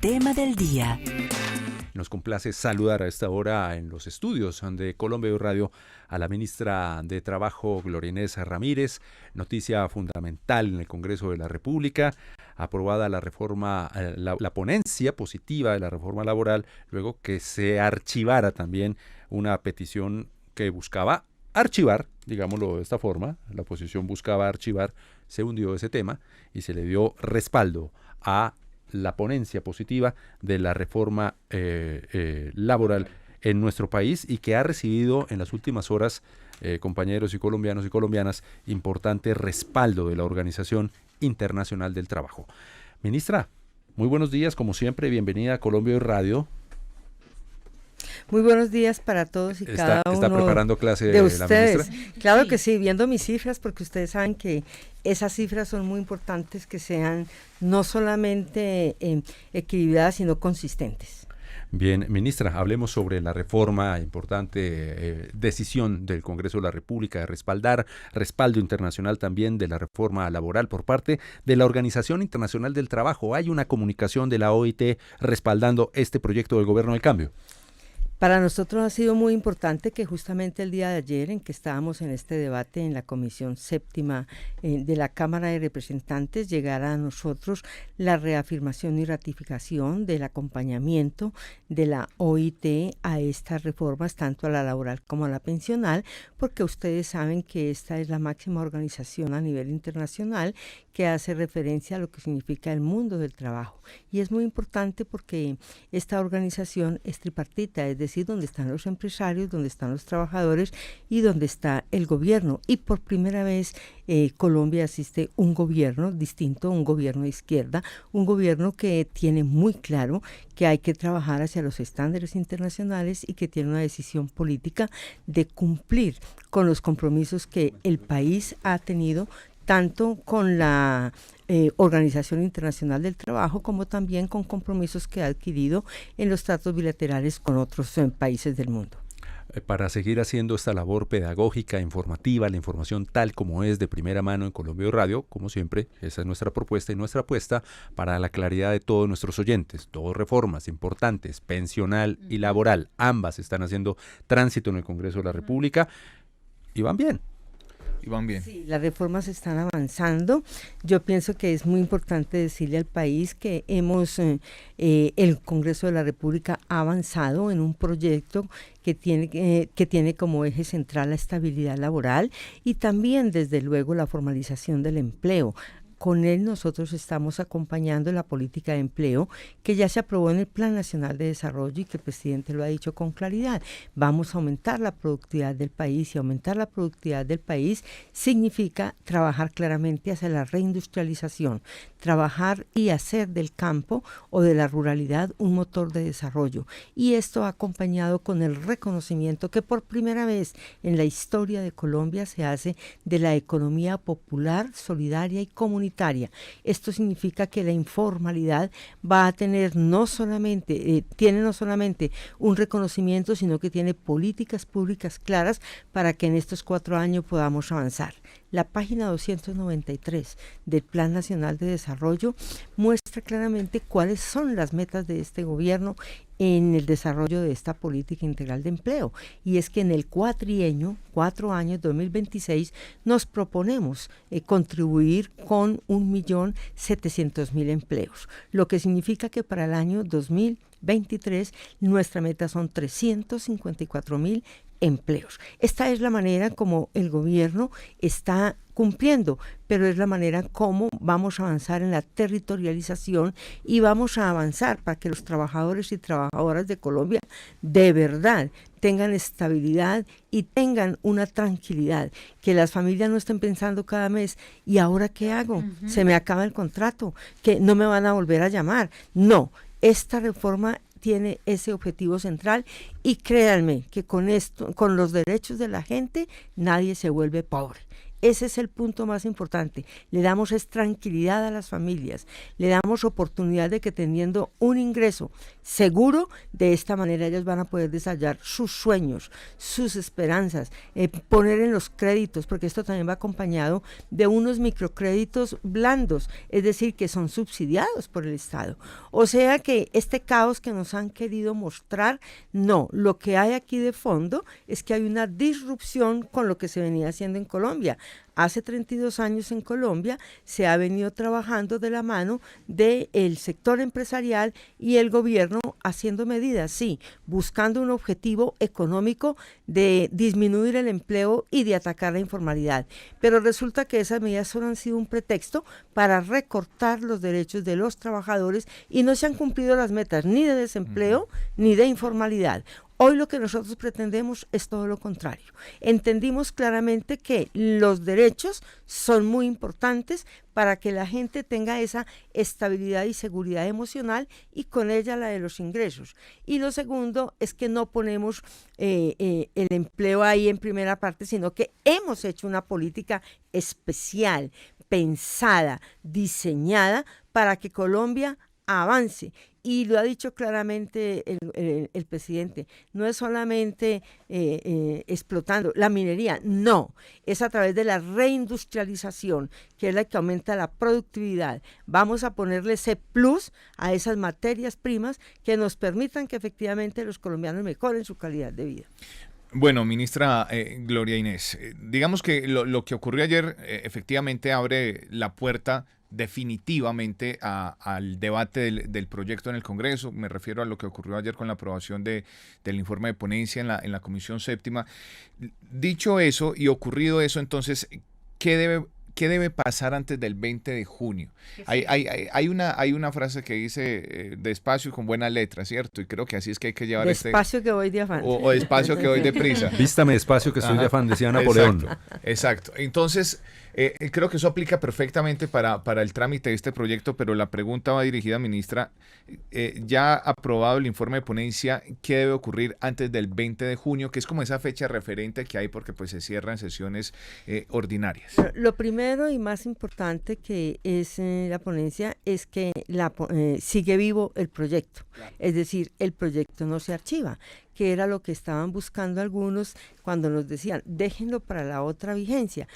tema del día. Nos complace saludar a esta hora en los estudios de Colombia Radio a la ministra de Trabajo, Gloria Inés Ramírez. Noticia fundamental en el Congreso de la República, aprobada la reforma, la ponencia positiva de la reforma laboral, luego que se archivara también una petición que buscaba archivar, digámoslo de esta forma, la oposición buscaba archivar, se hundió ese tema y se le dio respaldo a la ponencia positiva de la reforma laboral en nuestro país y que ha recibido en las últimas horas, compañeros y colombianas, importante respaldo de la Organización Internacional del Trabajo. Ministra, muy buenos días, como siempre, bienvenida a Colombia Radio. Muy buenos días para todos y cada uno. ¿Está preparando clase de ustedes? La ministra? Claro que sí, viendo mis cifras, porque ustedes saben que esas cifras son muy importantes, que sean no solamente equilibradas, sino consistentes. Bien, ministra, hablemos sobre la reforma, importante decisión del Congreso de la República de respaldo internacional también de la reforma laboral por parte de la Organización Internacional del Trabajo. ¿Hay una comunicación de la OIT respaldando este proyecto del Gobierno del Cambio? Para nosotros ha sido muy importante que justamente el día de ayer, en que estábamos en este debate en la Comisión Séptima de la Cámara de Representantes, llegara a nosotros la reafirmación y ratificación del acompañamiento de la OIT a estas reformas, tanto a la laboral como a la pensional, porque ustedes saben que esta es la máxima organización a nivel internacional que hace referencia a lo que significa el mundo del trabajo. Y es muy importante porque esta organización es tripartita, es decir, donde están los empresarios, donde están los trabajadores y donde está el gobierno. Y por primera vez Colombia asiste un gobierno distinto, un gobierno de izquierda, un gobierno que tiene muy claro que hay que trabajar hacia los estándares internacionales y que tiene una decisión política de cumplir con los compromisos que el país ha tenido tanto con la Organización Internacional del Trabajo como también con compromisos que ha adquirido en los tratos bilaterales con otros países del mundo. Para seguir haciendo esta labor pedagógica, informativa, la información tal como es de primera mano en Colombia Radio, como siempre, esa es nuestra propuesta y nuestra apuesta para la claridad de todos nuestros oyentes. Dos reformas importantes, pensional y laboral, ambas están haciendo tránsito en el Congreso de la República y van bien. Sí, las reformas están avanzando. Yo pienso que es muy importante decirle al país que el Congreso de la República ha avanzado en un proyecto que tiene como eje central la estabilidad laboral y también, desde luego, la formalización del empleo. Con él nosotros estamos acompañando la política de empleo que ya se aprobó en el Plan Nacional de Desarrollo y que el presidente lo ha dicho con claridad. Vamos a aumentar la productividad del país y aumentar la productividad del país significa trabajar claramente hacia la reindustrialización, trabajar y hacer del campo o de la ruralidad un motor de desarrollo. Y esto acompañado con el reconocimiento que por primera vez en la historia de Colombia se hace de la economía popular, solidaria y comunitaria. Esto significa que la informalidad va a tener tiene no solamente un reconocimiento, sino que tiene políticas públicas claras para que en estos 4 años podamos avanzar. La página 293 del Plan Nacional de Desarrollo muestra claramente cuáles son las metas de este gobierno en el desarrollo de esta política integral de empleo. Y es que en el cuatrienio, 4 años, 2026, nos proponemos contribuir con 1.700.000 empleos, lo que significa que para el año 2023 nuestra meta son 354.000 empleos. Esta es la manera como el gobierno está cumpliendo, pero es la manera como vamos a avanzar en la territorialización y vamos a avanzar para que los trabajadores y trabajadoras de Colombia de verdad tengan estabilidad y tengan una tranquilidad, que las familias no estén pensando cada mes, ¿y ahora qué hago? Se me acaba el contrato, que no me van a volver a llamar. No, esta reforma tiene ese objetivo central y créanme que con esto, con los derechos de la gente, nadie se vuelve pobre. Ese es el punto más importante. Le damos tranquilidad a las familias, le damos oportunidad de que teniendo un ingreso seguro, de esta manera ellos van a poder desarrollar sus sueños, sus esperanzas, poner en los créditos, porque esto también va acompañado de unos microcréditos blandos, es decir, que son subsidiados por el Estado. O sea que este caos que nos han querido mostrar, no, lo que hay aquí de fondo es que hay una disrupción con lo que se venía haciendo en Colombia. Hace 32 años en Colombia se ha venido trabajando de la mano del sector empresarial y el gobierno haciendo medidas, sí, buscando un objetivo económico de disminuir el empleo y de atacar la informalidad. Pero resulta que esas medidas solo han sido un pretexto para recortar los derechos de los trabajadores y no se han cumplido las metas ni de desempleo ni de informalidad. Hoy lo que nosotros pretendemos es todo lo contrario. Entendimos claramente que los derechos son muy importantes para que la gente tenga esa estabilidad y seguridad emocional y con ella la de los ingresos. Y lo segundo es que no ponemos el empleo ahí en primera parte, sino que hemos hecho una política especial, pensada, diseñada para que Colombia avance. Y lo ha dicho claramente el presidente, no es solamente explotando la minería, no, es a través de la reindustrialización, que es la que aumenta la productividad. Vamos a ponerle ese plus a esas materias primas que nos permitan que efectivamente los colombianos mejoren su calidad de vida. Bueno, ministra Gloria Inés, digamos que lo que ocurrió ayer efectivamente abre la puerta definitivamente al debate del proyecto en el Congreso. Me refiero a lo que ocurrió ayer con la aprobación del informe de ponencia en la Comisión Séptima. Dicho eso y ocurrido eso, entonces, ¿qué debe pasar antes del 20 de junio? Hay una frase que dice despacio y con buena letra, ¿cierto? Y creo que así es que hay que llevar despacio que voy de afán. O despacio que voy de prisa. Vístame despacio que estoy de afán, decía Napoleón. Exacto. Entonces, creo que eso aplica perfectamente para el trámite de este proyecto, pero la pregunta va dirigida, ministra. Ya aprobado el informe de ponencia, ¿qué debe ocurrir antes del 20 de junio? Que es como esa fecha referente que hay porque pues se cierran sesiones ordinarias. Lo primero y más importante que es la ponencia es que sigue vivo el proyecto. Claro. Es decir, el proyecto no se archiva, que era lo que estaban buscando algunos cuando nos decían, déjenlo para la otra vigencia,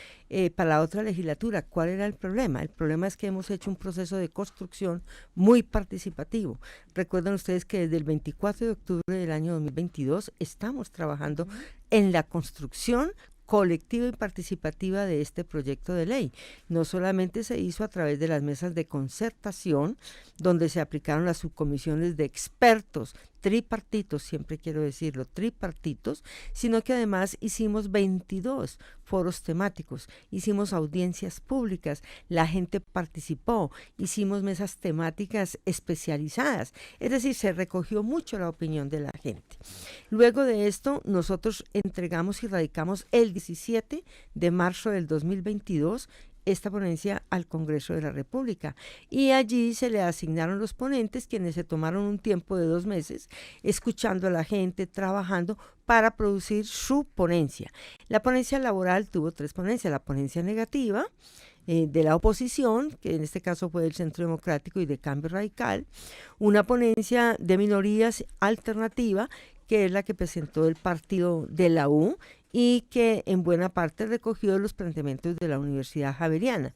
para la otra legislatura. ¿Cuál era el problema? El problema es que hemos hecho un proceso de construcción muy participativo. Recuerden ustedes que desde el 24 de octubre del año 2022 estamos trabajando en la construcción colectiva y participativa de este proyecto de ley. No solamente se hizo a través de las mesas de concertación, donde se aplicaron las subcomisiones de expertos, tripartitos, siempre quiero decirlo, tripartitos, sino que además hicimos 22 foros temáticos, hicimos audiencias públicas, la gente participó, hicimos mesas temáticas especializadas, es decir, se recogió mucho la opinión de la gente. Luego de esto, nosotros entregamos y radicamos el 17 de marzo del 2022 esta ponencia al Congreso de la República y allí se le asignaron los ponentes, quienes se tomaron un tiempo de 2 meses escuchando a la gente, trabajando para producir su ponencia. La ponencia laboral tuvo 3 ponencias: la ponencia negativa de la oposición, que en este caso fue del Centro Democrático y de Cambio Radical, una ponencia de minorías alternativa, que es la que presentó el partido de la U, y que en buena parte recogió los planteamientos de la Universidad Javeriana.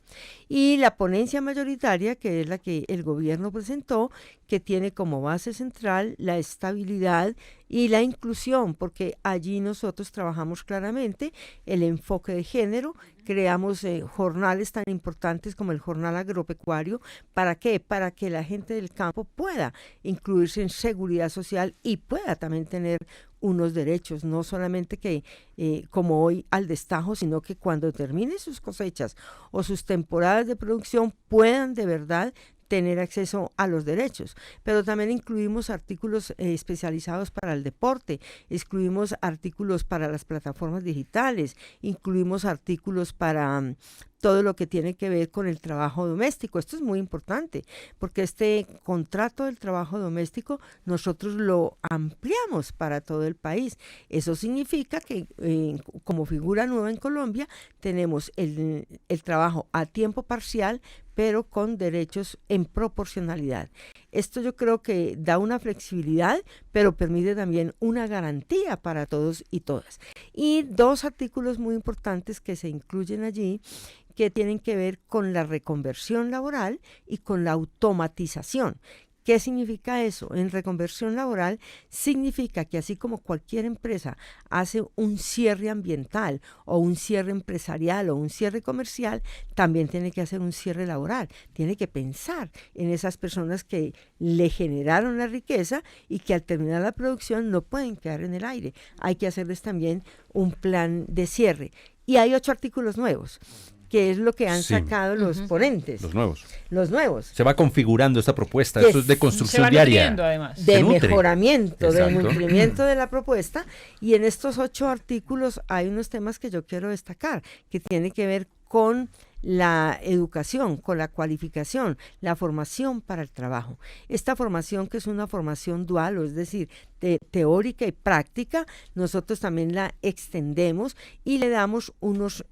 Y la ponencia mayoritaria, que es la que el gobierno presentó, que tiene como base central la estabilidad y la inclusión, porque allí nosotros trabajamos claramente el enfoque de género, creamos jornales tan importantes como el jornal agropecuario. ¿Para qué? Para que la gente del campo pueda incluirse en seguridad social y pueda también tener unos derechos, no solamente que como hoy al destajo, sino que cuando terminen sus cosechas o sus temporadas de producción puedan de verdad tener acceso a los derechos. Pero también incluimos artículos especializados para el deporte, incluimos artículos para las plataformas digitales, incluimos artículos para todo lo que tiene que ver con el trabajo doméstico. Esto es muy importante, porque este contrato del trabajo doméstico nosotros lo ampliamos para todo el país. Eso significa que como figura nueva en Colombia tenemos el trabajo a tiempo parcial, pero con derechos en proporcionalidad. Esto yo creo que da una flexibilidad, pero permite también una garantía para todos y todas. Y dos artículos muy importantes que se incluyen allí, que tienen que ver con la reconversión laboral y con la automatización. ¿Qué significa eso? En reconversión laboral significa que así como cualquier empresa hace un cierre ambiental o un cierre empresarial o un cierre comercial, también tiene que hacer un cierre laboral. Tiene que pensar en esas personas que le generaron la riqueza y que al terminar la producción no pueden quedar en el aire. Hay que hacerles también un plan de cierre. Y hay 8 artículos nuevos, que es lo que han sacado los ponentes. Los nuevos. Se va configurando esta propuesta, eso es de construcción diaria. Además. De mejoramiento, de nutrimiento de la propuesta. Y en estos 8 artículos hay unos temas que yo quiero destacar, que tienen que ver con la educación, con la cualificación, la formación para el trabajo. Esta formación, que es una formación dual, es decir, teórica y práctica, nosotros también la extendemos y le damos unos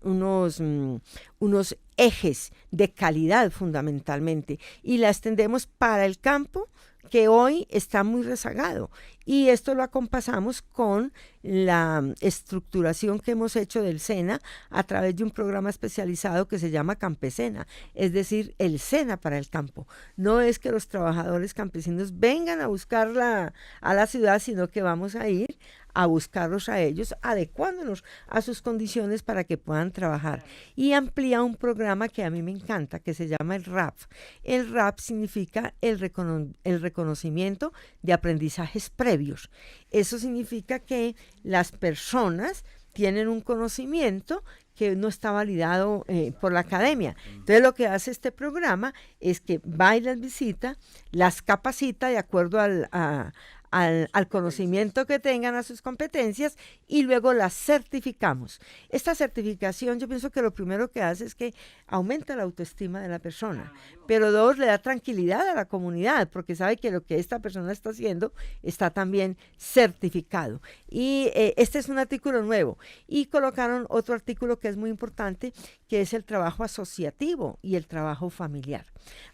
ejes de calidad fundamentalmente, y la extendemos para el campo, que hoy está muy rezagado, y esto lo acompasamos con la estructuración que hemos hecho del SENA a través de un programa especializado que se llama Campesena, es decir, el SENA para el campo. No es que los trabajadores campesinos vengan a buscarla a la ciudad, sino que vamos a ir a buscarlos a ellos, adecuándonos a sus condiciones para que puedan trabajar. Y amplía un programa que a mí me encanta, que se llama el RAP. El RAP significa el reconocimiento de aprendizajes previos. Eso significa que las personas tienen un conocimiento que no está validado por la academia. Entonces lo que hace este programa es que va y las visita, las capacita de acuerdo al conocimiento que tengan, a sus competencias, y luego las certificamos. Esta certificación, yo pienso que lo primero que hace es que aumenta la autoestima de la persona, pero dos, le da tranquilidad a la comunidad, porque sabe que lo que esta persona está haciendo está también certificado. Y este es un artículo nuevo, y colocaron otro artículo que es muy importante, que es el trabajo asociativo y el trabajo familiar.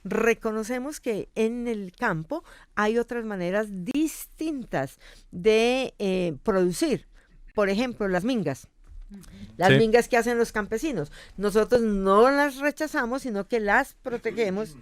Reconocemos que en el campo hay otras maneras distintas de producir. Por ejemplo, las mingas. Las mingas que hacen los campesinos. Nosotros no las rechazamos, sino que las protegemos,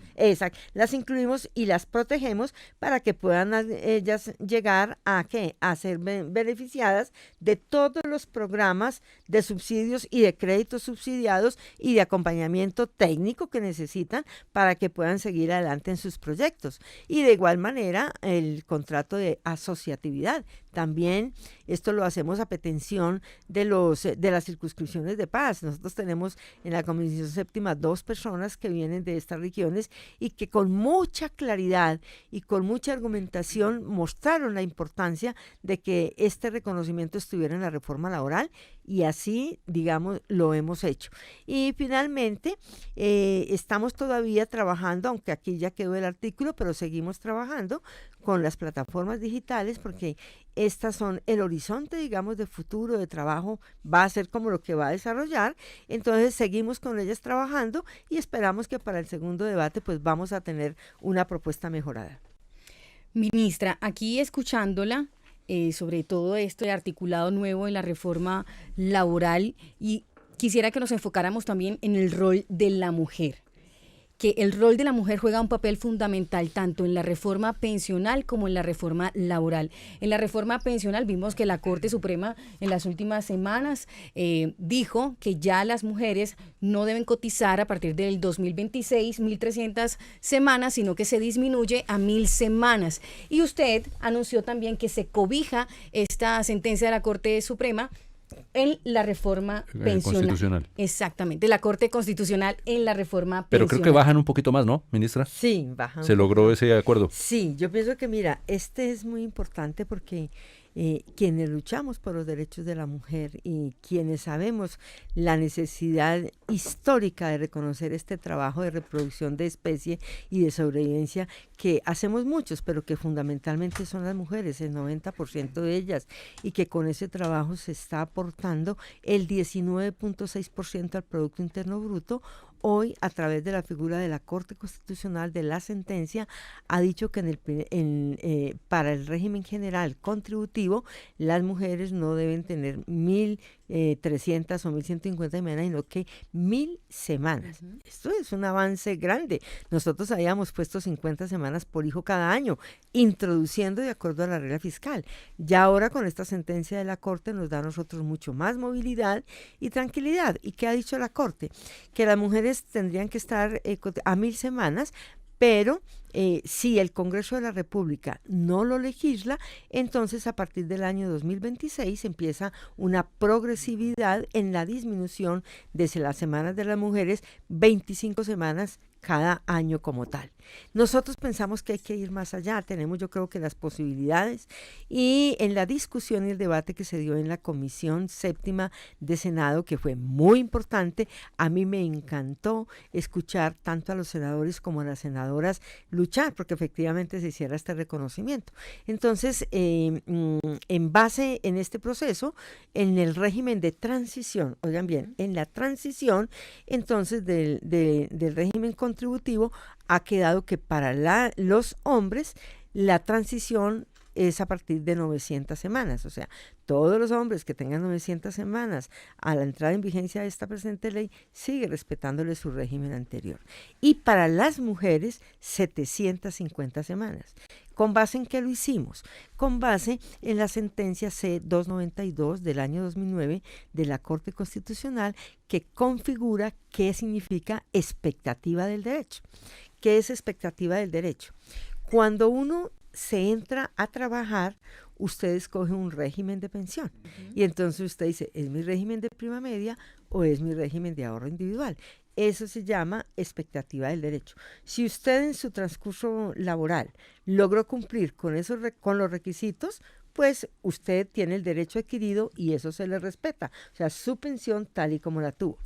las incluimos y las protegemos para que puedan ellas llegar a ¿qué? A ser beneficiadas de todos los programas de subsidios y de créditos subsidiados y de acompañamiento técnico que necesitan para que puedan seguir adelante en sus proyectos. Y de igual manera, el contrato de asociatividad. También esto lo hacemos a petición de las circunscripciones de paz. Nosotros tenemos en la Comisión Séptima 2 personas que vienen de estas regiones y que con mucha claridad y con mucha argumentación mostraron la importancia de que este reconocimiento estuviera en la reforma laboral, y así, digamos, lo hemos hecho. Y finalmente, estamos todavía trabajando, aunque aquí ya quedó el artículo, pero seguimos trabajando con las plataformas digitales, porque estas son el horizonte, digamos, de futuro de trabajo, va a ser como lo que va a desarrollar. Entonces seguimos con ellas trabajando y esperamos que para el segundo debate pues vamos a tener una propuesta mejorada. Ministra, aquí escuchándola, sobre todo esto de articulado nuevo en la reforma laboral, y quisiera que nos enfocáramos también en el rol de la mujer, que el rol de la mujer juega un papel fundamental tanto en la reforma pensional como en la reforma laboral. En la reforma pensional vimos que la Corte Suprema en las últimas semanas dijo que ya las mujeres no deben cotizar a partir del 2026 1.300 semanas, sino que se disminuye a 1.000 semanas. Y usted anunció también que se cobija esta sentencia de la Corte Suprema en la reforma pensional. Constitucional. Exactamente, la Corte Constitucional en la reforma Pero pensional. creo que bajan un poquito más, ¿no, ministra? Sí, bajan. ¿Se logró ese acuerdo? Sí, yo pienso que, mira, este es muy importante porque quienes luchamos por los derechos de la mujer y quienes sabemos la necesidad histórica de reconocer este trabajo de reproducción de especie y de sobrevivencia que hacemos muchos, pero que fundamentalmente son las mujeres, el 90% de ellas, y que con ese trabajo se está aportando el 19.6% al Producto Interno Bruto. Hoy, a través de la figura de la Corte Constitucional, de la sentencia, ha dicho que para el régimen general contributivo, las mujeres no deben tener 1.300 o 1.150 semanas, sino que 1.000 semanas. Esto es un avance grande. Nosotros habíamos puesto 50 semanas por hijo cada año, introduciendo de acuerdo a la regla fiscal. Ya ahora, con esta sentencia de la Corte, nos da a nosotros mucho más movilidad y tranquilidad. ¿Y qué ha dicho la Corte? Que las mujeres tendrían que estar a 1.000 semanas, pero si el Congreso de la República no lo legisla, entonces a partir del año 2026 empieza una progresividad en la disminución de las semanas de las mujeres, 25 semanas cada año como tal. Nosotros pensamos que hay que ir más allá, tenemos yo creo que las posibilidades, y en la discusión y el debate que se dio en la Comisión Séptima de Senado, que fue muy importante, a mí me encantó escuchar tanto a los senadores como a las senadoras luchar porque efectivamente se hiciera este reconocimiento. Entonces, en base en este proceso, en el régimen de transición, oigan bien, en la transición entonces del régimen contributivo, ha quedado que para los hombres la transición es a partir de 900 semanas, o sea, todos los hombres que tengan 900 semanas a la entrada en vigencia de esta presente ley, sigue respetándole su régimen anterior. Y para las mujeres, 750 semanas. ¿Con base en qué lo hicimos? Con base en la sentencia C-292 del año 2009 de la Corte Constitucional, que configura qué significa expectativa del derecho. ¿Qué es expectativa del derecho? Cuando uno se entra a trabajar, usted escoge un régimen de pensión. Y entonces usted dice, ¿es mi régimen de prima media o es mi régimen de ahorro individual? Eso se llama expectativa del derecho. Si usted en su transcurso laboral logró cumplir con los requisitos, pues usted tiene el derecho adquirido y eso se le respeta. O sea, su pensión tal y como la tuvo.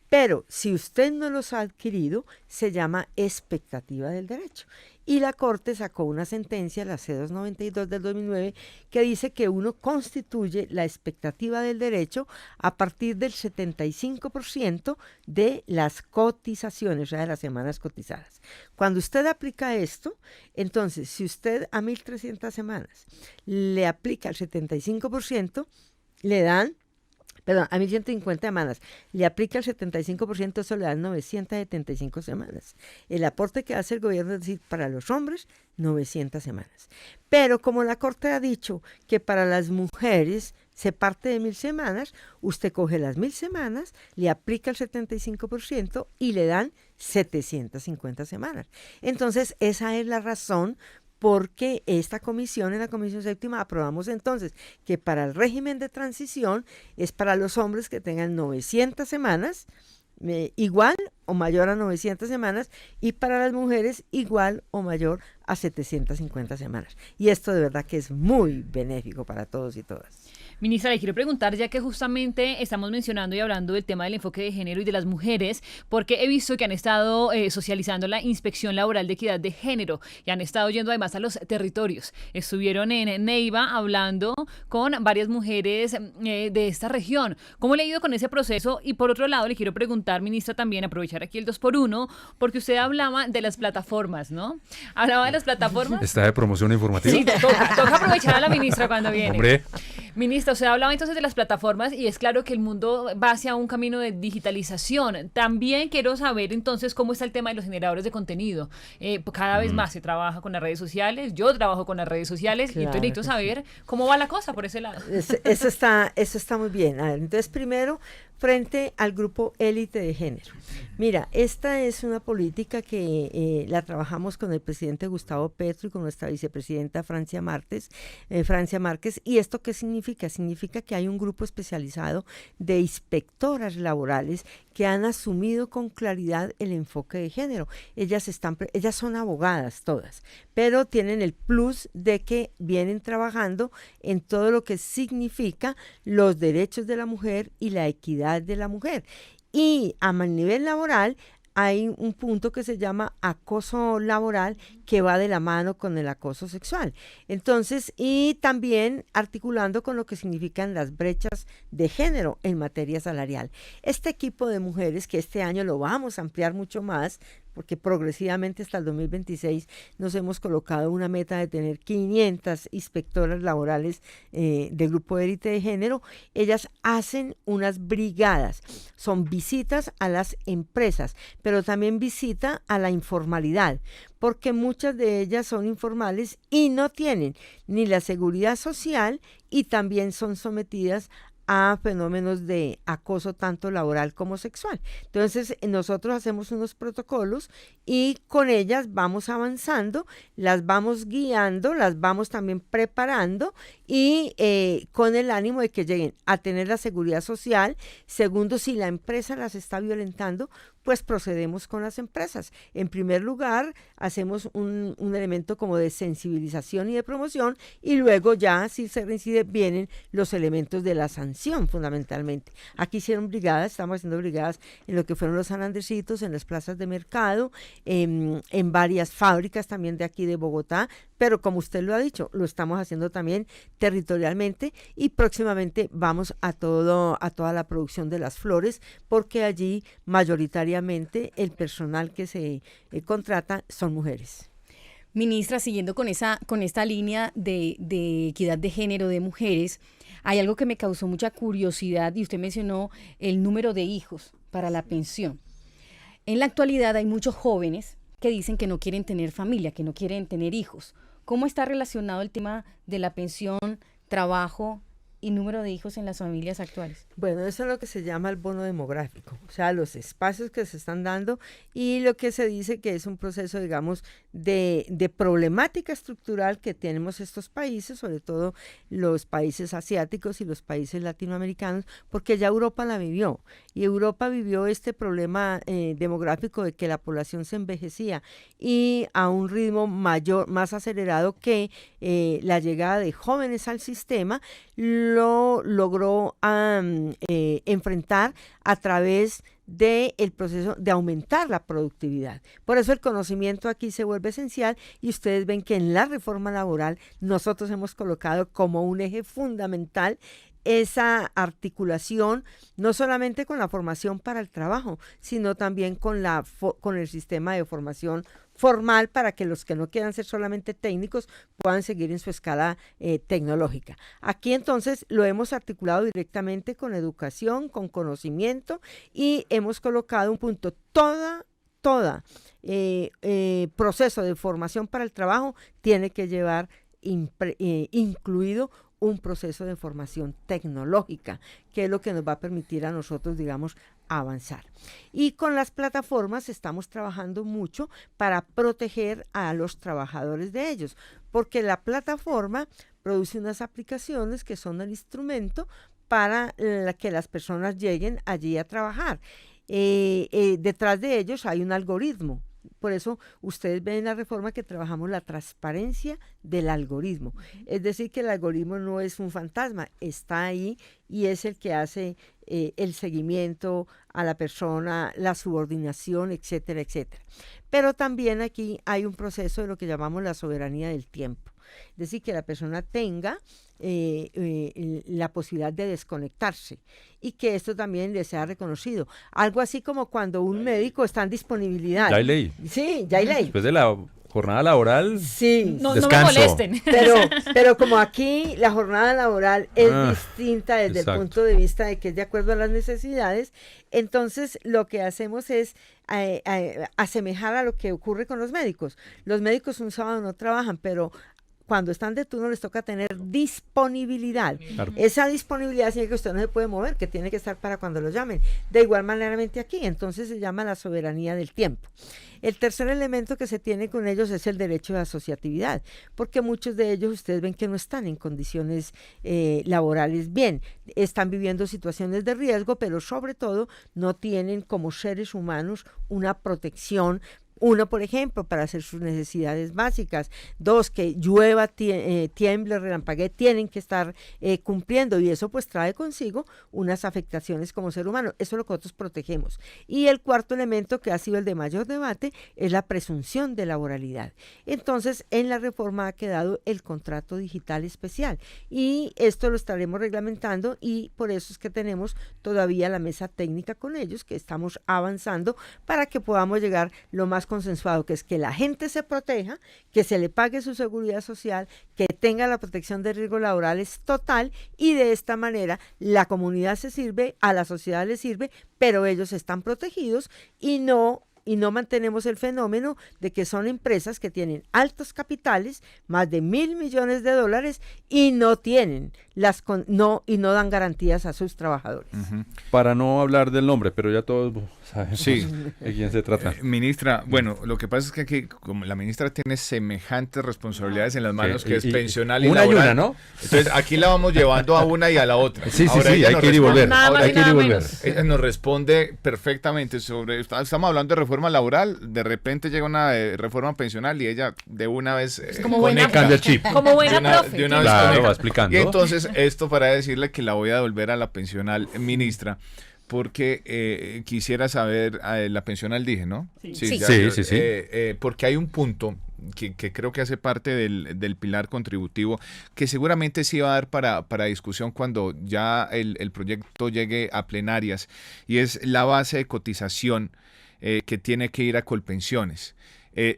Pero si usted no los ha adquirido, se llama expectativa del derecho. Y la Corte sacó una sentencia, la C-292 del 2009, que dice que uno constituye la expectativa del derecho a partir del 75% de las cotizaciones, o sea, de las semanas cotizadas. Cuando usted aplica esto, entonces, si usted a 1.300 semanas le aplica el 75%, le dan, perdón, a 1.150 semanas, le aplica el 75%, eso le dan 975 semanas. El aporte que hace el gobierno es decir, para los hombres, 900 semanas. Pero como la Corte ha dicho que para las mujeres se parte de 1.000 semanas, usted coge las 1.000 semanas, le aplica el 75% y le dan 750 semanas. Entonces, esa es la razón porque esta comisión, en la Comisión Séptima, aprobamos entonces que para el régimen de transición es para los hombres que tengan 900 semanas, igual o mayor a 900 semanas, y para las mujeres igual o mayor a 750 semanas. Y esto de verdad que es muy benéfico para todos y todas. Ministra, le quiero preguntar, ya que justamente estamos mencionando y hablando del tema del enfoque de género y de las mujeres, porque he visto que han estado socializando la Inspección Laboral de Equidad de Género y han estado yendo además a los territorios. Estuvieron en Neiva hablando con varias mujeres de esta región. ¿Cómo le ha ido con ese proceso? Y por otro lado, le quiero preguntar, ministra, también aprovechar aquí el 2x1, porque usted hablaba de las plataformas, ¿no? Hablaba de las plataformas. ¿Está de promoción informativa? Sí, toca aprovechar a la ministra cuando viene. Hombre. Ministra, usted hablaba entonces de las plataformas y es claro que el mundo va hacia un camino de digitalización. También quiero saber entonces cómo está el tema de los generadores de contenido. Cada vez más se trabaja con las redes sociales, yo trabajo con las redes sociales, Claro, y entonces necesito saber cómo va la cosa por ese lado. Eso está muy bien. A ver, entonces, primero, frente al grupo élite de género. Mira, esta es una política que la trabajamos con el presidente Gustavo Petro y con nuestra vicepresidenta Francia Márquez. ¿Y esto qué significa? Significa que hay un grupo especializado de inspectoras laborales que han asumido con claridad el enfoque de género. Ellas son abogadas todas, pero tienen el plus de que vienen trabajando en todo lo que significa los derechos de la mujer y la equidad de la mujer. Y a nivel laboral hay un punto que se llama acoso laboral, que va de la mano con el acoso sexual. Entonces, y también articulando con lo que significan las brechas de género en materia salarial. Este equipo de mujeres, que este año lo vamos a ampliar mucho más, porque progresivamente hasta el 2026 nos hemos colocado una meta de tener 500 inspectoras laborales del grupo de élite de género. Ellas hacen unas brigadas, son visitas a las empresas, pero también visita a la informalidad, porque muchas de ellas son informales y no tienen ni la seguridad social y también son sometidas a fenómenos de acoso tanto laboral como sexual. Entonces, nosotros hacemos unos protocolos y con ellas vamos avanzando, las vamos guiando, las vamos también preparando y con el ánimo de que lleguen a tener la seguridad social. Segundo, si la empresa las está violentando, pues procedemos con las empresas. En primer lugar, hacemos un elemento como de sensibilización y de promoción, y luego ya, si se reincide, vienen los elementos de la sanción, fundamentalmente. Aquí hicieron brigadas, estamos haciendo brigadas en lo que fueron los San Andresitos, en las plazas de mercado, en varias fábricas también de aquí de Bogotá, pero como usted lo ha dicho, lo estamos haciendo también territorialmente, y próximamente vamos a toda la producción de las flores, porque allí mayoritariamente el personal que se contrata son mujeres. Ministra, siguiendo con esta línea de equidad de género de mujeres, hay algo que me causó mucha curiosidad y usted mencionó el número de hijos para la pensión. En la actualidad hay muchos jóvenes que dicen que no quieren tener familia, que no quieren tener hijos. ¿Cómo está relacionado el tema de la pensión, trabajo y número de hijos en las familias actuales? Bueno, eso es lo que se llama el bono demográfico, o sea, los espacios que se están dando y lo que se dice que es un proceso, digamos, de problemática estructural que tenemos estos países, sobre todo los países asiáticos y los países latinoamericanos, porque ya Europa la vivió, y Europa vivió este problema demográfico de que la población se envejecía y a un ritmo mayor, más acelerado que la llegada de jóvenes al sistema, lo logró enfrentar a través del proceso de aumentar la productividad. Por eso el conocimiento aquí se vuelve esencial, y ustedes ven que en la reforma laboral nosotros hemos colocado como un eje fundamental esa articulación, no solamente con la formación para el trabajo, sino también con el sistema de formación formal, para que los que no quieran ser solamente técnicos puedan seguir en su escala tecnológica. Aquí entonces lo hemos articulado directamente con educación, con conocimiento, y hemos colocado un punto, toda proceso de formación para el trabajo tiene que llevar incluido un proceso de formación tecnológica, que es lo que nos va a permitir a nosotros, digamos, avanzar. Y con las plataformas estamos trabajando mucho para proteger a los trabajadores de ellos, porque la plataforma produce unas aplicaciones que son el instrumento para que las personas lleguen allí a trabajar. Detrás de ellos hay un algoritmo. Por eso ustedes ven en la reforma que trabajamos la transparencia del algoritmo. Es decir, que el algoritmo no es un fantasma, está ahí y es el que hace el seguimiento a la persona, la subordinación, etcétera, etcétera. Pero también aquí hay un proceso de lo que llamamos la soberanía del tiempo. Es decir, que la persona tenga la posibilidad de desconectarse y que esto también le sea reconocido. Algo así como cuando un médico está en disponibilidad. Ya hay ley. Sí, ya hay ley. Después de la jornada laboral, sí, no me descanso. molesten. Pero como aquí la jornada laboral es distinta desde exacto. el punto de vista de que es de acuerdo a las necesidades, entonces lo que hacemos es asemejar a lo que ocurre con los médicos. Los médicos un sábado no trabajan, pero cuando están de turno les toca tener disponibilidad. Claro. Esa disponibilidad significa que usted no se puede mover, que tiene que estar para cuando lo llamen. De igual manera aquí, entonces se llama la soberanía del tiempo. El tercer elemento que se tiene con ellos es el derecho de asociatividad, porque muchos de ellos ustedes ven que no están en condiciones laborales bien, están viviendo situaciones de riesgo, pero sobre todo no tienen como seres humanos una protección. Uno, por ejemplo, para hacer sus necesidades básicas. Dos, que llueva, tiemble, relampaguee, tienen que estar cumpliendo, y eso pues trae consigo unas afectaciones como ser humano. Eso es lo que nosotros protegemos. Y el cuarto elemento, que ha sido el de mayor debate, es la presunción de laboralidad. Entonces, en la reforma ha quedado el contrato digital especial, y esto lo estaremos reglamentando, y por eso es que tenemos todavía la mesa técnica con ellos, que estamos avanzando para que podamos llegar lo más consensuado, que es que la gente se proteja, que se le pague su seguridad social, que tenga la protección de riesgos laborales total, y de esta manera la comunidad se sirve, a la sociedad le sirve, pero ellos están protegidos y no mantenemos el fenómeno de que son empresas que tienen altos capitales, más de $1.000 millones, y no tienen no dan garantías a sus trabajadores. Para no hablar del nombre, pero ya todos sabemos de quién se trata. Ministra, bueno, lo que pasa es que aquí, como la ministra tiene semejantes responsabilidades en las manos, que es pensional y una laboral, y una, ¿no? Entonces aquí la vamos llevando a una y a la otra. Sí, ahora hay que ir y volver. Ella nos responde perfectamente sobre, estamos hablando de reforma laboral, de repente llega una reforma pensional y ella de una vez cambia el chip. Como buena profe. De una vez claro, va explicando. Y entonces esto para decirle que la voy a devolver a la pensional, ministra, porque quisiera saber, la pensional dije, ¿no? Sí. Porque hay un punto que creo que hace parte del pilar contributivo, que seguramente sí va a dar para discusión cuando ya el proyecto llegue a plenarias, y es la base de cotización que tiene que ir a Colpensiones.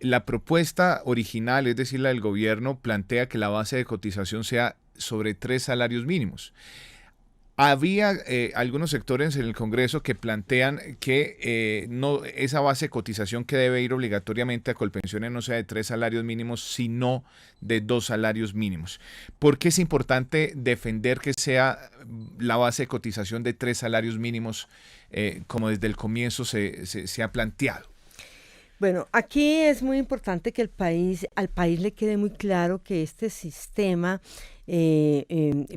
La propuesta original, es decir, la del gobierno, plantea que la base de cotización sea sobre 3 salarios mínimos. Había algunos sectores en el Congreso que plantean que no, esa base de cotización que debe ir obligatoriamente a Colpensiones no sea de 3 salarios mínimos, sino de 2 salarios mínimos. ¿Por qué es importante defender que sea la base de cotización de 3 salarios mínimos, como desde el comienzo se ha planteado? Bueno, aquí es muy importante que al país le quede muy claro que este sistema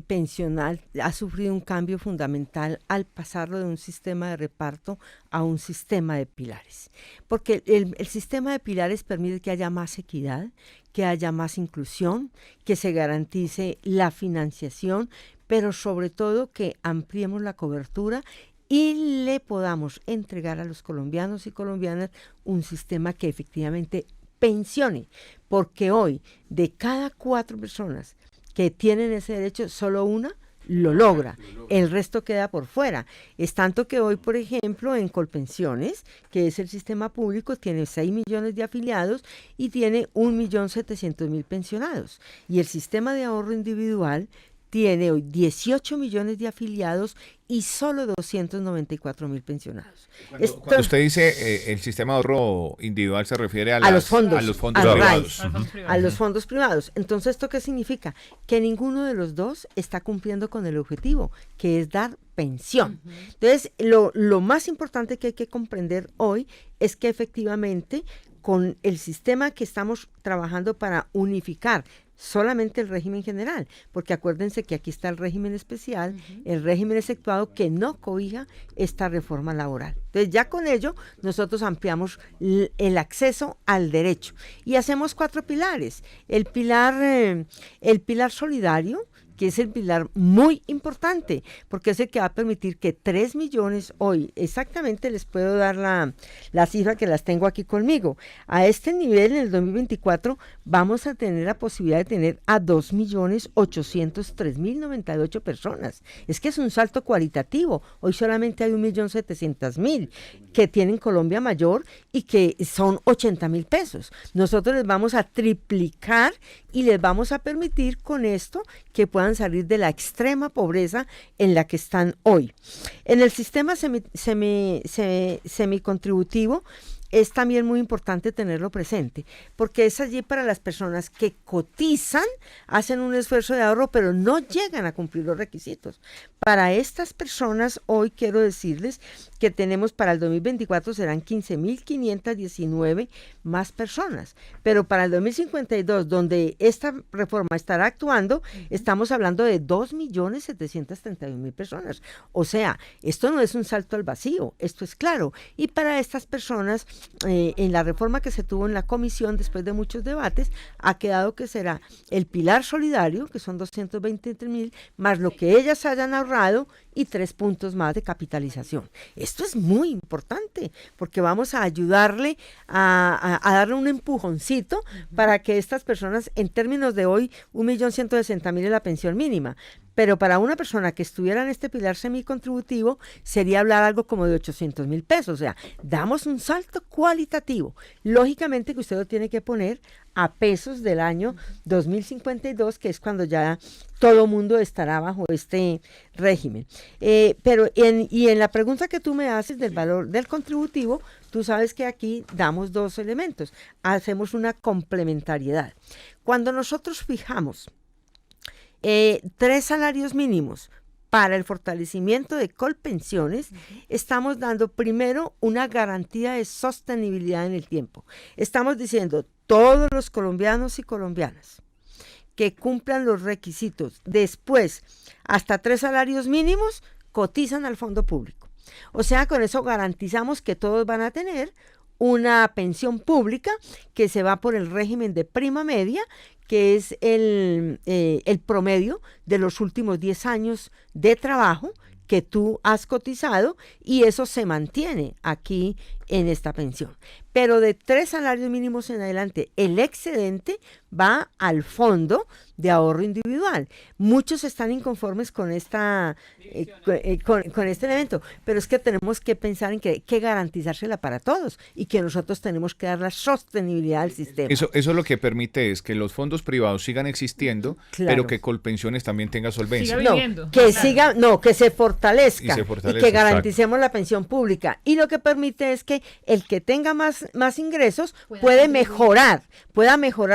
pensional ha sufrido un cambio fundamental al pasarlo de un sistema de reparto a un sistema de pilares. Porque el sistema de pilares permite que haya más equidad, que haya más inclusión, que se garantice la financiación, pero sobre todo que ampliemos la cobertura y le podamos entregar a los colombianos y colombianas un sistema que efectivamente pensione, porque hoy de cada 4 personas que tienen ese derecho, solo una lo logra, el resto queda por fuera. Es tanto que hoy, por ejemplo, en Colpensiones, que es el sistema público, tiene 6 millones de afiliados y tiene 1.700.000 pensionados, y el sistema de ahorro individual tiene hoy 18 millones de afiliados y solo 294.000 pensionados. Cuando usted dice el sistema de ahorro individual, se refiere a los fondos privados. A los fondos privados. Entonces, ¿esto qué significa? Que ninguno de los dos está cumpliendo con el objetivo, que es dar pensión. Entonces, lo más importante que hay que comprender hoy es que efectivamente con el sistema que estamos trabajando para unificar solamente el régimen general, porque acuérdense que aquí está el régimen especial, el régimen exceptuado que no cobija esta reforma laboral. Entonces ya con ello nosotros ampliamos el acceso al derecho y hacemos 4 pilares. El pilar solidario, que es el pilar muy importante, porque es el que va a permitir que 3 millones hoy, exactamente les puedo dar la cifra que las tengo aquí conmigo. A este nivel, en el 2024, vamos a tener la posibilidad de tener a 2.803.098 personas. Es que es un salto cualitativo. Hoy solamente hay 1.700.000 que tienen Colombia Mayor y que son 80.000 pesos. Nosotros les vamos a triplicar y les vamos a permitir con esto que puedan salir de la extrema pobreza en la que están hoy. En el sistema semicontributivo, es también muy importante tenerlo presente, porque es allí para las personas que cotizan, hacen un esfuerzo de ahorro, pero no llegan a cumplir los requisitos. Para estas personas, hoy quiero decirles que tenemos para el 2024 serán 15.519 más personas, pero para el 2052, donde esta reforma estará actuando, estamos hablando de 2.731.000 personas. O sea, esto no es un salto al vacío, esto es claro. Y para estas personas, en la reforma que se tuvo en la comisión después de muchos debates, ha quedado que será el pilar solidario, que son 223.000, más lo que ellas hayan ahorrado y 3 puntos más de capitalización. Esto es muy importante porque vamos a ayudarle a darle un empujoncito para que estas personas, en términos de hoy, 1.160.000 es la pensión mínima, pero para una persona que estuviera en este pilar semicontributivo sería hablar algo como de 800.000 pesos, o sea, damos un salto cualitativo. Lógicamente que usted lo tiene que poner a pesos del año 2052, que es cuando ya todo mundo estará bajo este régimen. Pero en la pregunta que tú me haces del valor del contributivo, tú sabes que aquí damos 2 elementos, hacemos una complementariedad. Cuando nosotros fijamos 3 salarios mínimos para el fortalecimiento de Colpensiones, estamos dando primero una garantía de sostenibilidad en el tiempo. Estamos diciendo, todos los colombianos y colombianas que cumplan los requisitos después, hasta 3 salarios mínimos, cotizan al fondo público. O sea, con eso garantizamos que todos van a tener una pensión pública que se va por el régimen de prima media, que es el promedio de los últimos 10 años de trabajo que tú has cotizado, y eso se mantiene aquí en esta pensión. Pero de 3 salarios mínimos en adelante, el excedente va al fondo de ahorro individual. Muchos están inconformes con con este elemento, pero es que tenemos que pensar en que hay que garantizársela para todos y que nosotros tenemos que dar la sostenibilidad al sistema. Eso lo que permite es que los fondos privados sigan existiendo, claro, pero que Colpensiones también tenga solvencia. Que se fortalezca y que garanticemos, exacto, la pensión pública. Y lo que permite es que el que tenga más ingresos pueda mejorar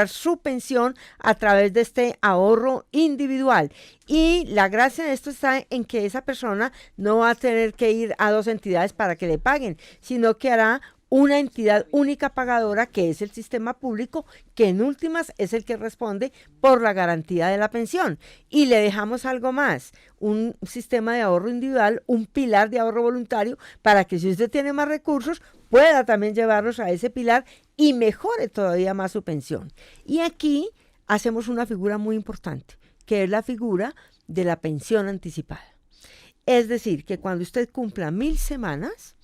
su pensión a través de este ahorro individual. Y la gracia de esto está en que esa persona no va a tener que ir a 2 entidades para que le paguen, sino que hará una entidad única pagadora, que es el sistema público, que en últimas es el que responde por la garantía de la pensión. Y le dejamos algo más, un sistema de ahorro individual, un pilar de ahorro voluntario, para que si usted tiene más recursos, pueda también llevarlos a ese pilar y mejore todavía más su pensión. Y aquí hacemos una figura muy importante, que es la figura de la pensión anticipada. Es decir, que cuando usted cumpla 1.000 semanas,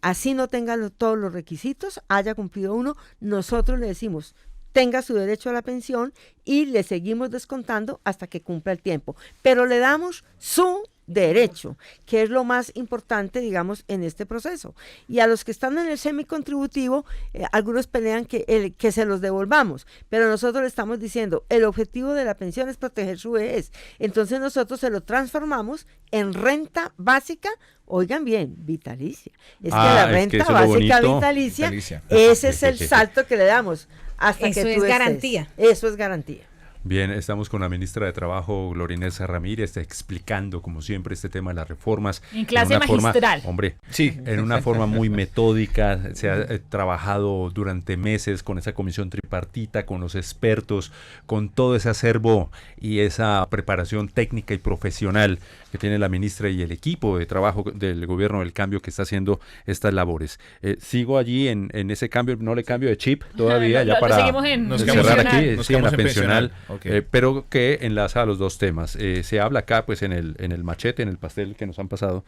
así no tenga todos los requisitos, haya cumplido uno, nosotros le decimos, tenga su derecho a la pensión y le seguimos descontando hasta que cumpla el tiempo. Pero le damos su derecho, que es lo más importante, digamos, en este proceso. Y a los que están en el semicontributivo, algunos pelean que se los devolvamos, pero nosotros le estamos diciendo, el objetivo de la pensión es proteger su vejez. Entonces nosotros se lo transformamos en renta básica, oigan bien, vitalicia. Es que la renta básica vitalicia, ese es el salto que le damos hasta eso que tú es garantía. Eso es garantía. Bien, estamos con la ministra de Trabajo, Gloria Inés Ramírez, explicando, como siempre, este tema de las reformas. En clase magistral. Sí, en una forma muy metódica. Se ha trabajado durante meses con esa comisión tripartita, con los expertos, con todo ese acervo y esa preparación técnica y profesional que tiene la ministra y el equipo de trabajo del Gobierno del Cambio que está haciendo estas labores. Sigo allí en ese cambio, no le cambio de chip todavía, ya para cerrar aquí, sí, en la pensional. Okay. Pero que enlaza a los 2 temas. Se habla acá, pues, en el machete, en el pastel que nos han pasado,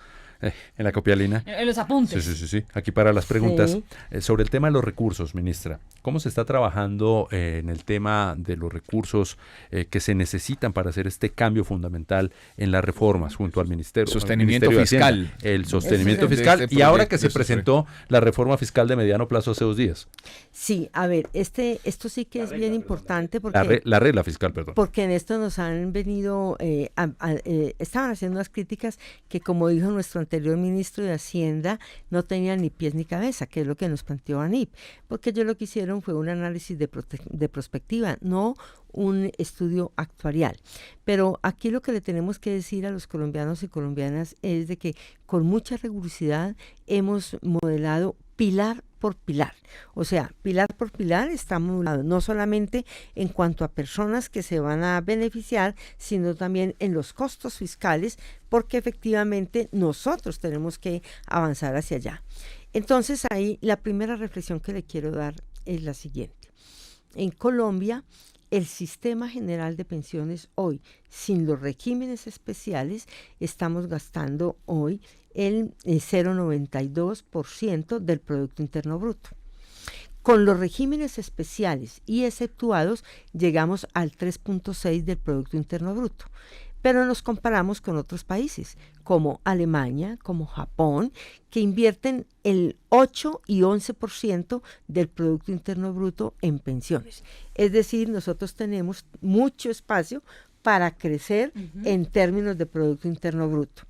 en la copialina. En los apuntes. Sí. Aquí para las preguntas. Sí. Sobre el tema de los recursos, ministra. ¿Cómo se está trabajando en el tema de los recursos que se necesitan para hacer este cambio fundamental en las reformas junto al Ministerio? Sostenimiento fiscal. El sostenimiento fiscal. Y ahora que se presentó la reforma fiscal de mediano plazo hace 2 días. Sí, a ver, esto sí que es bien importante porque... La regla fiscal, perdón. Porque en esto nos han venido, estaban haciendo unas críticas que, como dijo nuestro anterior ministro de Hacienda no tenía ni pies ni cabeza, que es lo que nos planteó ANIP, porque ellos lo que hicieron fue un análisis de prospectiva, no un estudio actuarial. Pero aquí lo que le tenemos que decir a los colombianos y colombianas es de que con mucha rigurosidad hemos modelado pilar por pilar. O sea, pilar por pilar está modelado no solamente en cuanto a personas que se van a beneficiar, sino también en los costos fiscales, porque efectivamente nosotros tenemos que avanzar hacia allá. Entonces ahí la primera reflexión que le quiero dar es la siguiente. En Colombia, el sistema general de pensiones hoy, sin los regímenes especiales, estamos gastando hoy el 0,92% del Producto Interno Bruto. Con los regímenes especiales y exceptuados, llegamos al 3,6% del Producto Interno Bruto. Pero nos comparamos con otros países, como Alemania, como Japón, que invierten el 8 y 11% del Producto Interno Bruto en pensiones. Es decir, nosotros tenemos mucho espacio para crecer en términos de Producto Interno Bruto.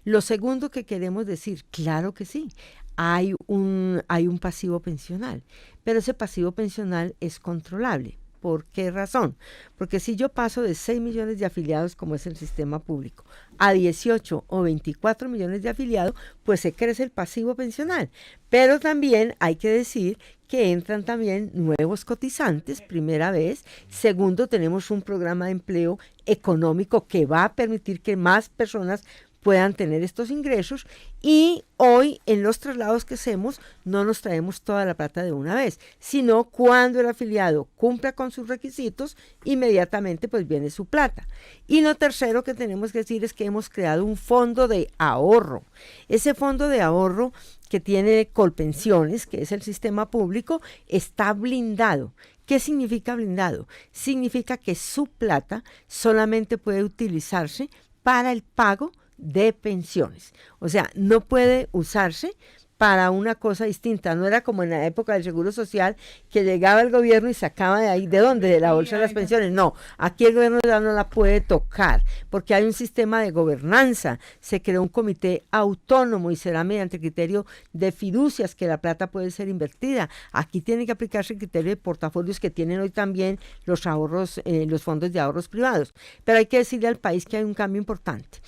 Lo segundo que queremos decir, claro que sí, hay un pasivo pensional, pero ese pasivo pensional es controlable. ¿Por qué razón? Porque si yo paso de 6 millones de afiliados, como es el sistema público, a 18 o 24 millones de afiliados, pues se crece el pasivo pensional. Pero también hay que decir que entran también nuevos cotizantes, primera vez. Segundo, tenemos un programa de empleo económico que va a permitir que más personas puedan tener estos ingresos, y hoy en los traslados que hacemos no nos traemos toda la plata de una vez, sino cuando el afiliado cumpla con sus requisitos, inmediatamente pues viene su plata. Y lo tercero que tenemos que decir es que hemos creado un fondo de ahorro. Ese fondo de ahorro que tiene Colpensiones, que es el sistema público, está blindado. ¿Qué significa blindado? Significa que su plata solamente puede utilizarse para el pago de pensiones. O sea, no puede usarse para una cosa distinta. No era como en la época del Seguro Social, que llegaba el gobierno y sacaba de ahí, ¿de dónde? De la bolsa de las pensiones. No, aquí el gobierno ya no la puede tocar, porque hay un sistema de gobernanza. Se creó un comité autónomo y será mediante el criterio de fiducias que la plata puede ser invertida. Aquí tiene que aplicarse el criterio de portafolios que tienen hoy también los ahorros, los fondos de ahorros privados. Pero hay que decirle al país que hay un cambio importante.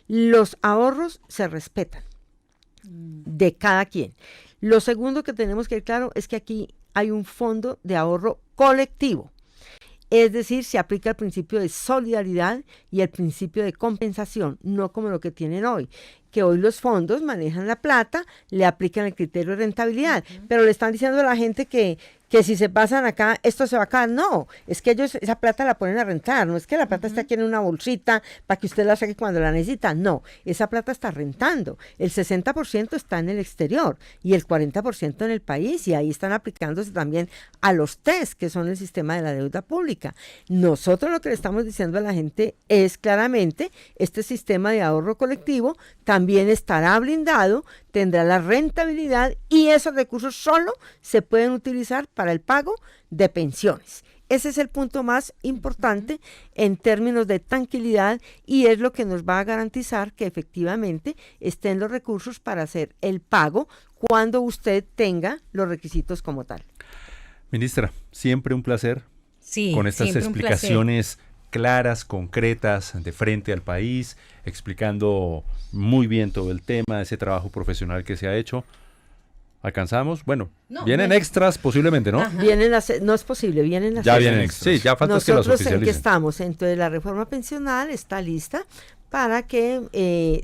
Los ahorros se respetan de cada quien. Lo segundo que tenemos que ver claro es que aquí hay un fondo de ahorro colectivo. Es decir, se aplica el principio de solidaridad y el principio de compensación, no como lo que tienen hoy, que hoy los fondos manejan la plata, le aplican el criterio de rentabilidad, pero le están diciendo a la gente que si se pasan acá, esto se va a acabar. No, es que ellos esa plata la ponen a rentar, no es que la plata está aquí en una bolsita para que usted la saque cuando la necesita, no, esa plata está rentando, el 60% está en el exterior y el 40% en el país, y ahí están aplicándose también a los TES, que son el sistema de la deuda pública. Nosotros lo que le estamos diciendo a la gente es claramente, este sistema de ahorro colectivo también estará blindado, tendrá la rentabilidad, y esos recursos solo se pueden utilizar para el pago de pensiones. Ese es el punto más importante en términos de tranquilidad, y es lo que nos va a garantizar que efectivamente estén los recursos para hacer el pago cuando usted tenga los requisitos como tal. Ministra, siempre un placer Sí, con estas explicaciones claras, concretas, de frente al país, explicando muy bien todo el tema, ese trabajo profesional que se ha hecho. ¿Alcanzamos? Bueno, no, vienen extras posiblemente, ¿no? No es posible, vienen las ya vienen extras. Sí, ya falta que las oficialicen. Nosotros en que estamos, entonces la reforma pensional está lista para que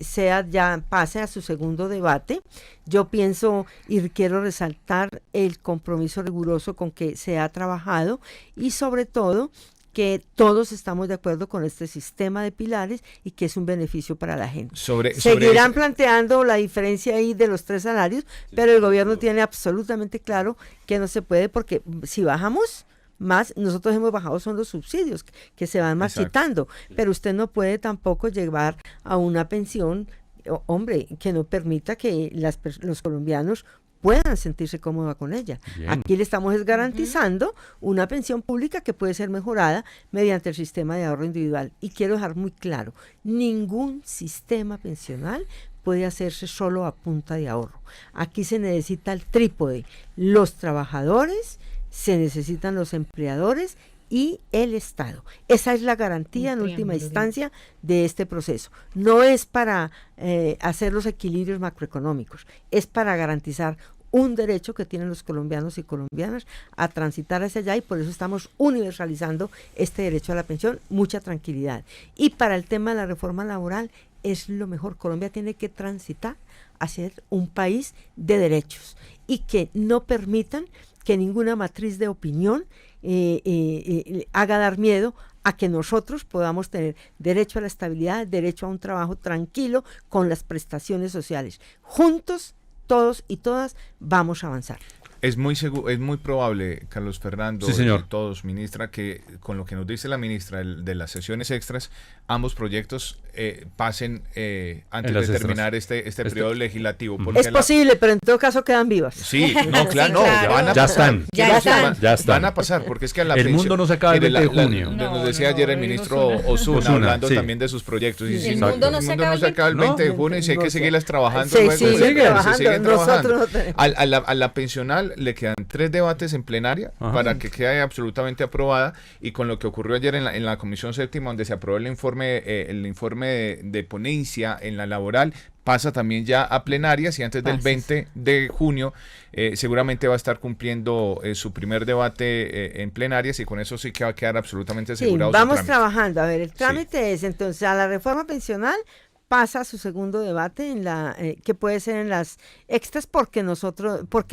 pase a su segundo debate. Yo pienso y quiero resaltar el compromiso riguroso con que se ha trabajado, y sobre todo que todos estamos de acuerdo con este sistema de pilares y que es un beneficio para la gente. Seguirán planteando la diferencia ahí de los 3 salarios, pero el gobierno tiene absolutamente claro que no se puede, porque si bajamos más, nosotros hemos bajado son los subsidios que se van marchitando, pero usted no puede tampoco llevar a una pensión, hombre, que no permita que los colombianos puedan sentirse cómoda con ella. Bien. Aquí le estamos garantizando una pensión pública que puede ser mejorada mediante el sistema de ahorro individual. Y quiero dejar muy claro, ningún sistema pensional puede hacerse solo a punta de ahorro. Aquí se necesita el trípode, los trabajadores, se necesitan los empleadores y el Estado. Esa es la garantía en última instancia de este proceso. No es para hacer los equilibrios macroeconómicos, es para garantizar un derecho que tienen los colombianos y colombianas a transitar hacia allá, y por eso estamos universalizando este derecho a la pensión. Mucha tranquilidad. Y para el tema de la reforma laboral es lo mejor. Colombia tiene que transitar hacia ser un país de derechos y que no permitan que ninguna matriz de opinión haga dar miedo a que nosotros podamos tener derecho a la estabilidad, derecho a un trabajo tranquilo con las prestaciones sociales. Juntos, todos y todas, vamos a avanzar. Es muy probable, Carlos Fernando, sí, señor. Y todos, ministra, que con lo que nos dice la ministra de las sesiones extras, ambos proyectos pasen antes de terminar este periodo legislativo. Es posible, pero en todo caso quedan vivas. Sí, no, claro, van a pasar. Ya están. Van a pasar, porque es que a la el mundo no se acaba el 20 de junio. Nos decía ayer el ministro Osuna hablando también de sus proyectos. Y el mundo no se acaba el 20 de junio y si hay que seguirlas trabajando. Se siguen trabajando. A la pensional le quedan 3 debates en plenaria para que quede absolutamente aprobada, y con lo que ocurrió ayer en la Comisión Séptima, donde se aprobó el informe de ponencia en la laboral, pasa también ya a plenarias, y antes del 20 de junio seguramente va a estar cumpliendo su primer debate en plenarias, y con eso sí que va a quedar absolutamente asegurado. Sí, vamos trabajando. A ver, el trámite es entonces a la reforma pensional. Pasa a su segundo debate en que puede ser en las extras porque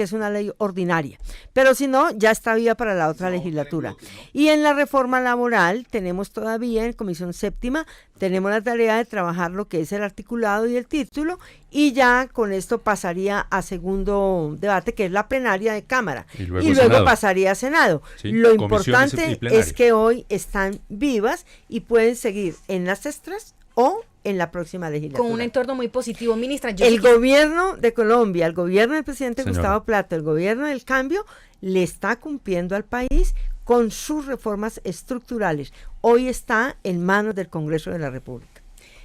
es una ley ordinaria, pero si no, ya está viva para la otra legislatura. Y en la reforma laboral tenemos todavía en Comisión Séptima, tenemos la tarea de trabajar lo que es el articulado y el título, y ya con esto pasaría a segundo debate, que es la plenaria de Cámara, y luego pasaría a Senado. Sí, lo importante es que hoy están vivas y pueden seguir en las extras o en la próxima legislatura. Con un entorno muy positivo, ministra. Gobierno de Colombia, el gobierno del presidente Gustavo Petro, el gobierno del cambio, le está cumpliendo al país con sus reformas estructurales. Hoy está en manos del Congreso de la República.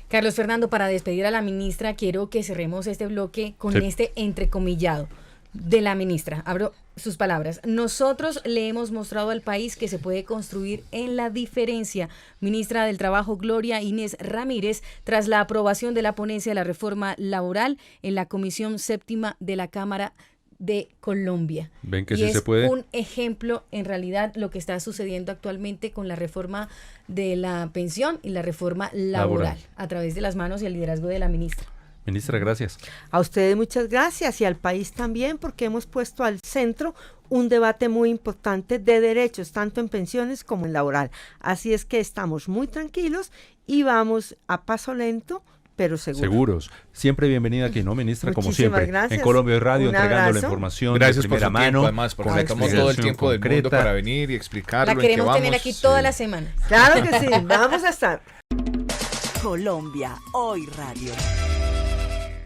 Carlos Fernando, para despedir a la ministra, quiero que cerremos este bloque con este entrecomillado de la ministra. Abro sus palabras. Nosotros le hemos mostrado al país que se puede construir en la diferencia. Ministra del Trabajo Gloria Inés Ramírez, tras la aprobación de la ponencia de la reforma laboral en la Comisión Séptima de la Cámara de Colombia. Ven que y sí se puede. Un ejemplo, en realidad, lo que está sucediendo actualmente con la reforma de la pensión y la reforma laboral. A través de las manos y el liderazgo de la ministra. Ministra, gracias. A ustedes muchas gracias, y al país también, porque hemos puesto al centro un debate muy importante de derechos, tanto en pensiones como en laboral. Así es que estamos muy tranquilos y vamos a paso lento, pero seguros. Siempre bienvenida aquí, ¿no, ministra? Muchísimas como siempre, gracias. En Colombia Radio, entregando la información gracias de primera por su mano. Tiempo, además, porque le tomamos todo el tiempo del mundo para venir y explicarlo. La queremos tener aquí toda la semana. Claro que sí, vamos a estar. Colombia Hoy Radio.